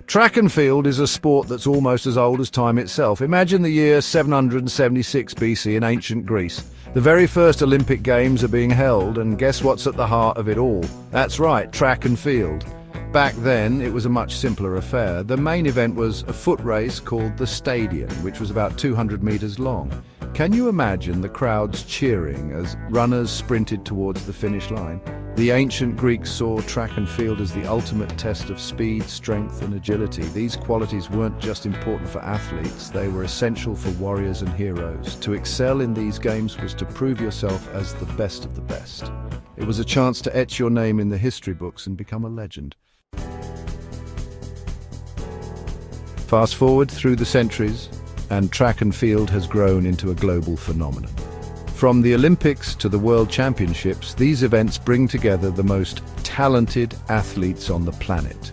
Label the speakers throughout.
Speaker 1: Track and field is a sport that's almost as old as time itself. Imagine the year 776 BC in ancient Greece. The very first Olympic Games are being held, and guess what's at the heart of it all? That's right, track and field. Back then, it was a much simpler affair. The main event was a foot race called the Stadion, which was about 200 meters long. Can you imagine the crowds cheering as runners sprinted towards the finish line? The ancient Greeks saw track and field as the ultimate test of speed, strength, and agility. These qualities weren't just important for athletes, they were essential for warriors and heroes. To excel in these games was to prove yourself as the best of the best. It was a chance to etch your name in the history books and become a legend. Fast forward through the centuries, and track and field has grown into a global phenomenon. From the Olympics to the World Championships, these events bring together the most talented athletes on the planet.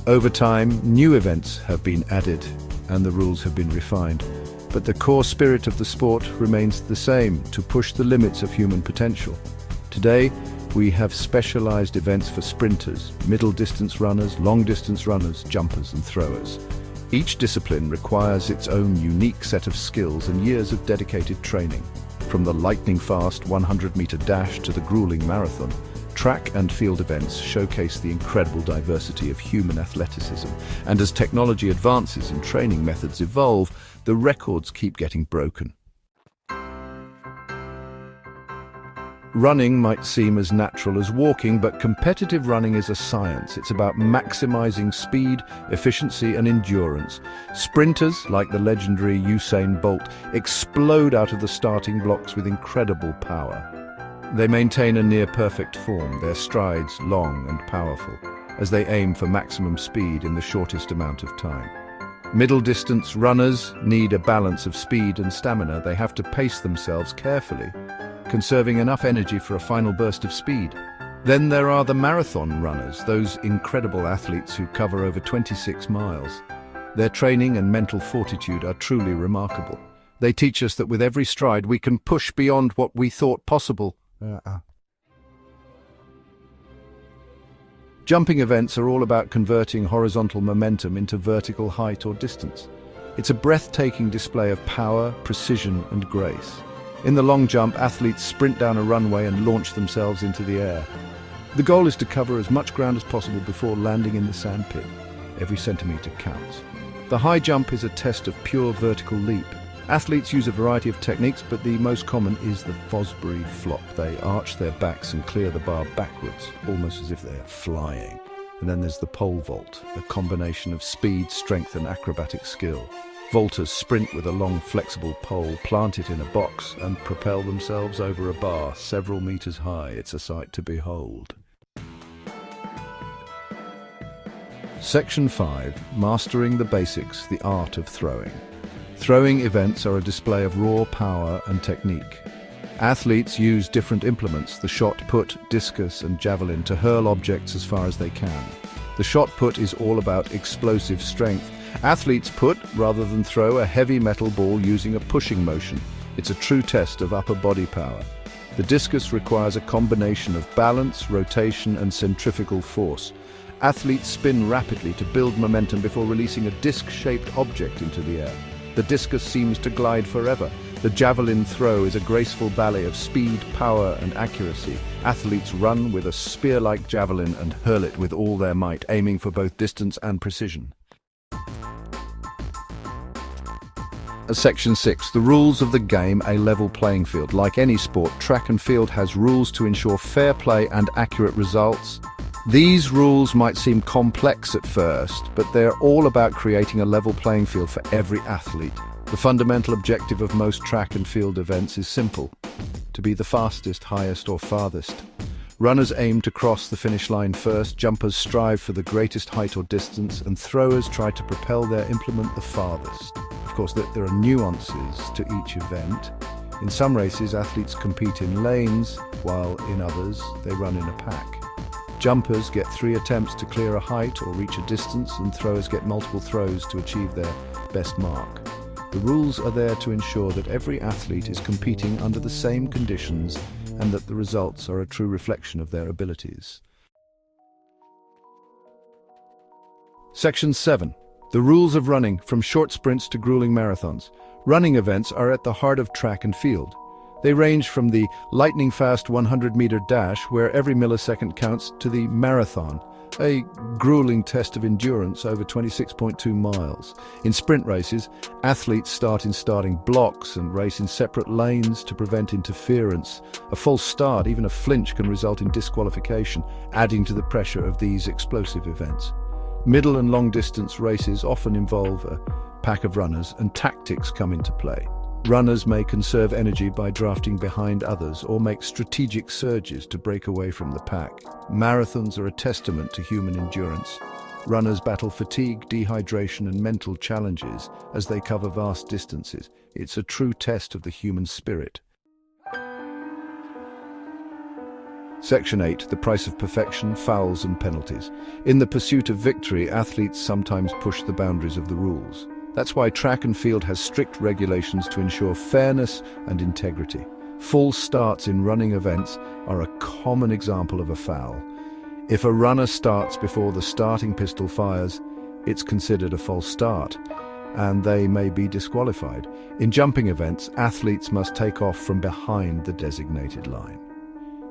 Speaker 1: Over time, new events have been added and the rules have been refined. But the core spirit of the sport remains the same, to push the limits of human potential. Today, we have specialized events for sprinters, middle-distance runners, long-distance runners, jumpers and throwers. Each discipline requires its own unique set of skills and years of dedicated training. From the lightning-fast 100-meter dash to the grueling marathon, track and field events showcase the incredible diversity of human athleticism. And as technology advances and training methods evolve, the records keep getting broken. Running might seem as natural as walking, but competitive running is a science. It's about maximizing speed, efficiency, and endurance. Sprinters, like the legendary Usain Bolt, explode out of the starting blocks with incredible power. They maintain a near-perfect form, their strides long and powerful, as they aim for maximum speed in the shortest amount of time. Middle-distance runners need a balance of speed and stamina. They have to pace themselves carefully, conserving enough energy for a final burst of speed. Then there are the marathon runners, those incredible athletes who cover over 26 miles. Their training and mental fortitude are truly remarkable. They teach us that with every stride we can push beyond what we thought possible. Jumping events are all about converting horizontal momentum into vertical height or distance. It's a breathtaking display of power, precision, and grace. In the long jump, athletes sprint down a runway and launch themselves into the air. The goal is to cover as much ground as possible before landing in the sandpit. Every centimeter counts. The high jump is a test of pure vertical leap. Athletes use a variety of techniques, but the most common is the Fosbury flop. They arch their backs and clear the bar backwards, almost as if they are flying. And then there's the pole vault, a combination of speed, strength, and acrobatic skill. Vaulters sprint with a long, flexible pole, plant it in a box, and propel themselves over a bar several meters high. It's a sight to behold. Section 5. Mastering the Basics, the Art of Throwing. Throwing events are a display of raw power and technique. Athletes use different implements, the shot put, discus, and javelin, to hurl objects as far as they can. The shot put is all about explosive strength. Athletes put, rather than throw, a heavy metal ball using a pushing motion. It's a true test of upper body power. The discus requires a combination of balance, rotation, and centrifugal force. Athletes spin rapidly to build momentum before releasing a disc-shaped object into the air. The discus seems to glide forever. The javelin throw is a graceful ballet of speed, power, and accuracy. Athletes run with a spear-like javelin and hurl it with all their might, aiming for both distance and precision. Section 6. The rules of the game, a level playing field. Like any sport, track and field has rules to ensure fair play and accurate results. These rules might seem complex at first, but they're all about creating a level playing field for every athlete. The fundamental objective of most track and field events is simple: to be the fastest, highest, or farthest. Runners aim to cross the finish line first, jumpers strive for the greatest height or distance, and throwers try to propel their implement the farthest. Of course, there are nuances to each event. In some races, athletes compete in lanes, while in others, they run in a pack. Jumpers get 3 attempts to clear a height or reach a distance, and throwers get multiple throws to achieve their best mark. The rules are there to ensure that every athlete is competing under the same conditions and that the results are a true reflection of their abilities. Section 7. The rules of running, from short sprints to grueling marathons. Running events are at the heart of track and field. They range from the lightning-fast 100-meter dash, where every millisecond counts, to the marathon, a grueling test of endurance over 26.2 miles. In sprint races, athletes start in starting blocks and race in separate lanes to prevent interference. A false start, even a flinch, can result in disqualification, adding to the pressure of these explosive events. Middle and long-distance races often involve a pack of runners, and tactics come into play. Runners may conserve energy by drafting behind others or make strategic surges to break away from the pack. Marathons are a testament to human endurance. Runners battle fatigue, dehydration, and mental challenges as they cover vast distances. It's a true test of the human spirit. Section 8. The price of perfection, fouls and penalties. In the pursuit of victory, athletes sometimes push the boundaries of the rules. That's why track and field has strict regulations to ensure fairness and integrity. False starts in running events are a common example of a foul. If a runner starts before the starting pistol fires, it's considered a false start, and they may be disqualified. In jumping events, athletes must take off from behind the designated line.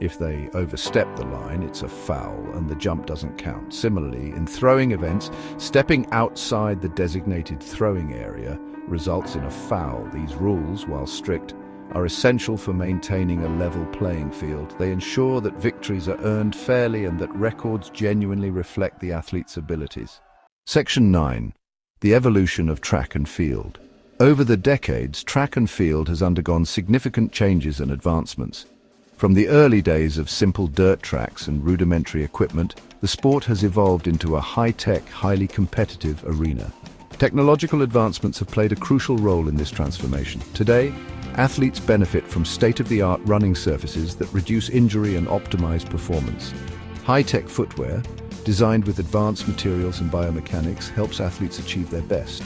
Speaker 1: If they overstep the line, it's a foul and the jump doesn't count. Similarly, in throwing events, stepping outside the designated throwing area results in a foul. These rules, while strict, are essential for maintaining a level playing field. They ensure that victories are earned fairly and that records genuinely reflect the athlete's abilities. Section 9. The evolution of track and field. Over the decades, track and field has undergone significant changes and advancements. From the early days of simple dirt tracks and rudimentary equipment, the sport has evolved into a high-tech, highly competitive arena. Technological advancements have played a crucial role in this transformation. Today, athletes benefit from state-of-the-art running surfaces that reduce injury and optimize performance. High-tech footwear, designed with advanced materials and biomechanics, helps athletes achieve their best.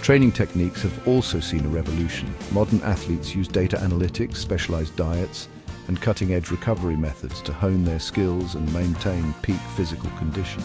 Speaker 1: Training techniques have also seen a revolution. Modern athletes use data analytics, specialized diets, and cutting-edge recovery methods to hone their skills and maintain peak physical condition.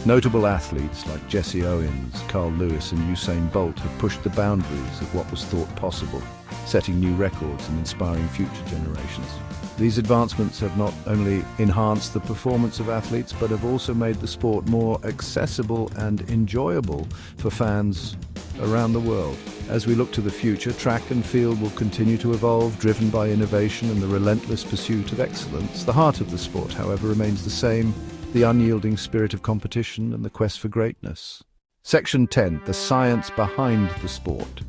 Speaker 1: Notable athletes like Jesse Owens, Carl Lewis and Usain Bolt have pushed the boundaries of what was thought possible, setting new records and inspiring future generations. These advancements have not only enhanced the performance of athletes, but have also made the sport more accessible and enjoyable for fans around the world. As we look to the future, track and field will continue to evolve, driven by innovation and the relentless pursuit of excellence. The heart of the sport, however, remains the same: the unyielding spirit of competition and the quest for greatness. Section 10. The science behind the sport.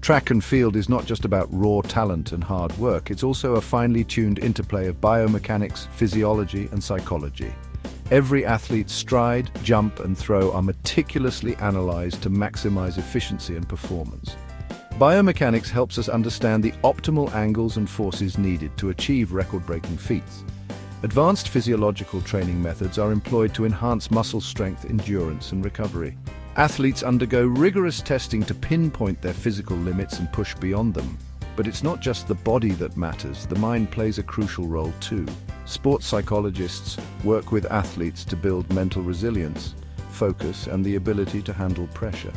Speaker 1: Track and field is not just about raw talent and hard work, it's also a finely tuned interplay of biomechanics, physiology, and psychology. Every athlete's stride, jump, and throw are meticulously analyzed to maximize efficiency and performance. Biomechanics helps us understand the optimal angles and forces needed to achieve record-breaking feats. Advanced physiological training methods are employed to enhance muscle strength, endurance, and recovery. Athletes undergo rigorous testing to pinpoint their physical limits and push beyond them. But it's not just the body that matters, the mind plays a crucial role too. Sports psychologists work with athletes to build mental resilience, focus, and the ability to handle pressure.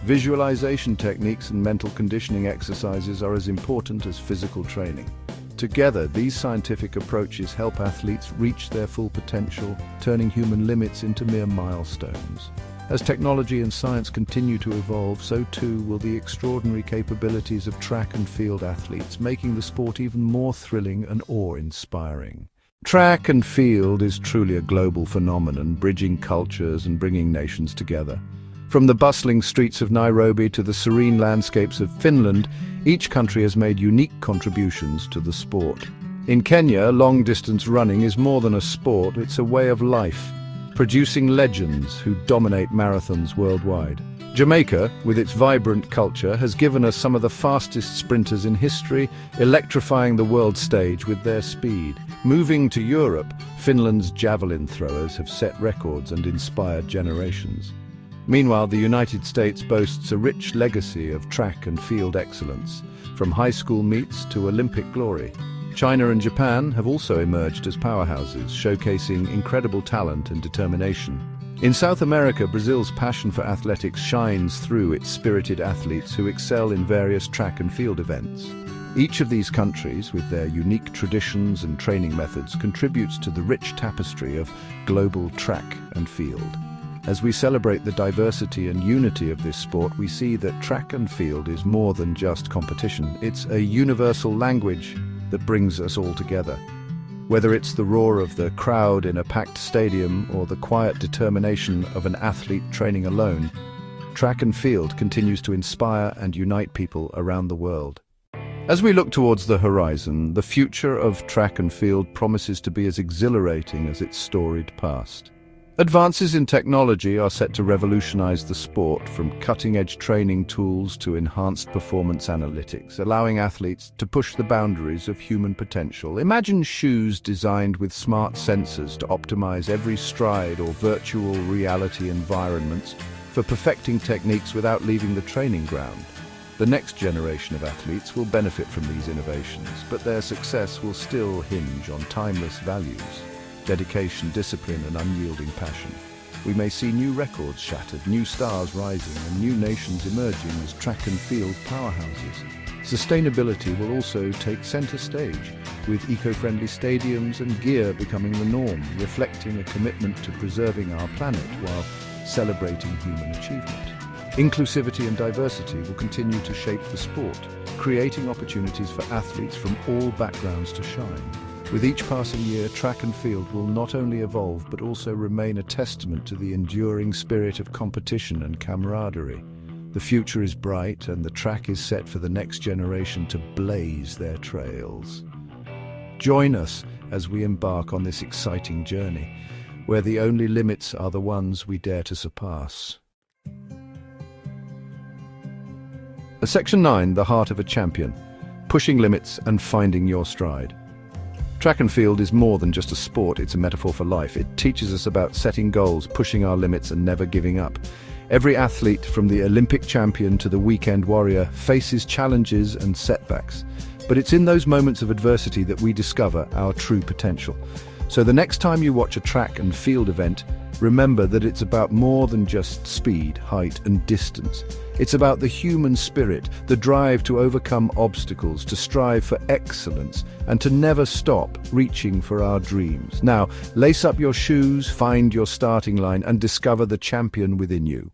Speaker 1: Visualization techniques and mental conditioning exercises are as important as physical training. Together, these scientific approaches help athletes reach their full potential, turning human limits into mere milestones. As technology and science continue to evolve, so too will the extraordinary capabilities of track and field athletes, making the sport even more thrilling and awe-inspiring. Track and field is truly a global phenomenon, bridging cultures and bringing nations together. From the bustling streets of Nairobi to the serene landscapes of Finland, each country has made unique contributions to the sport. In Kenya, long-distance running is more than a sport, it's a way of life, producing legends who dominate marathons worldwide. Jamaica, with its vibrant culture, has given us some of the fastest sprinters in history, electrifying the world stage with their speed. Moving to Europe, Finland's javelin throwers have set records and inspired generations. Meanwhile, the United States boasts a rich legacy of track and field excellence, from high school meets to Olympic glory. China and Japan have also emerged as powerhouses, showcasing incredible talent and determination. In South America, Brazil's passion for athletics shines through its spirited athletes who excel in various track and field events. Each of these countries, with their unique traditions and training methods, contributes to the rich tapestry of global track and field. As we celebrate the diversity and unity of this sport, we see that track and field is more than just competition. It's a universal language that brings us all together. Whether it's the roar of the crowd in a packed stadium or the quiet determination of an athlete training alone, track and field continues to inspire and unite people around the world. As we look towards the horizon, the future of track and field promises to be as exhilarating as its storied past. Advances in technology are set to revolutionize the sport, from cutting-edge training tools to enhanced performance analytics, allowing athletes to push the boundaries of human potential. Imagine shoes designed with smart sensors to optimize every stride, or virtual reality environments for perfecting techniques without leaving the training ground. The next generation of athletes will benefit from these innovations, but their success will still hinge on timeless values: dedication, discipline, and unyielding passion. We may see new records shattered, new stars rising, and new nations emerging as track and field powerhouses. Sustainability will also take center stage, with eco-friendly stadiums and gear becoming the norm, reflecting a commitment to preserving our planet while celebrating human achievement. Inclusivity and diversity will continue to shape the sport, creating opportunities for athletes from all backgrounds to shine. With each passing year, track and field will not only evolve but also remain a testament to the enduring spirit of competition and camaraderie. The future is bright, and the track is set for the next generation to blaze their trails. Join us as we embark on this exciting journey, where the only limits are the ones we dare to surpass. Section 9, the heart of a champion: pushing limits and finding your stride. Track and field is more than just a sport, it's a metaphor for life. It teaches us about setting goals, pushing our limits, and never giving up. Every athlete, from the Olympic champion to the weekend warrior, faces challenges and setbacks. But it's in those moments of adversity that we discover our true potential. So the next time you watch a track and field event, remember that it's about more than just speed, height, and distance. It's about the human spirit, the drive to overcome obstacles, to strive for excellence, and to never stop reaching for our dreams. Now, lace up your shoes, find your starting line, and discover the champion within you.